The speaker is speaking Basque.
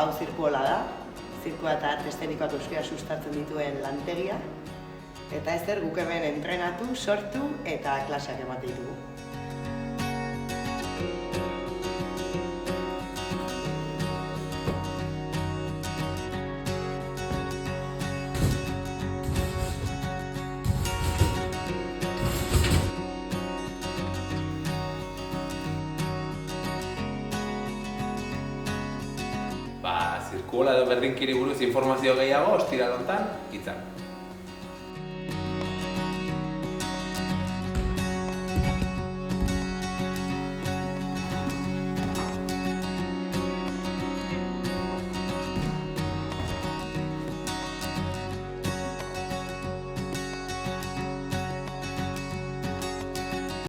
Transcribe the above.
hau zirkuola da, zirkua eta arte eszenikoak euskara sustatzen dituen lantegia, eta ez guk hemen entrenatu, sortu eta klaseak ematen ditugu. Zirkuola edo berdinkiri buruz informazio gehiago, ostiral honetan, Hitzak.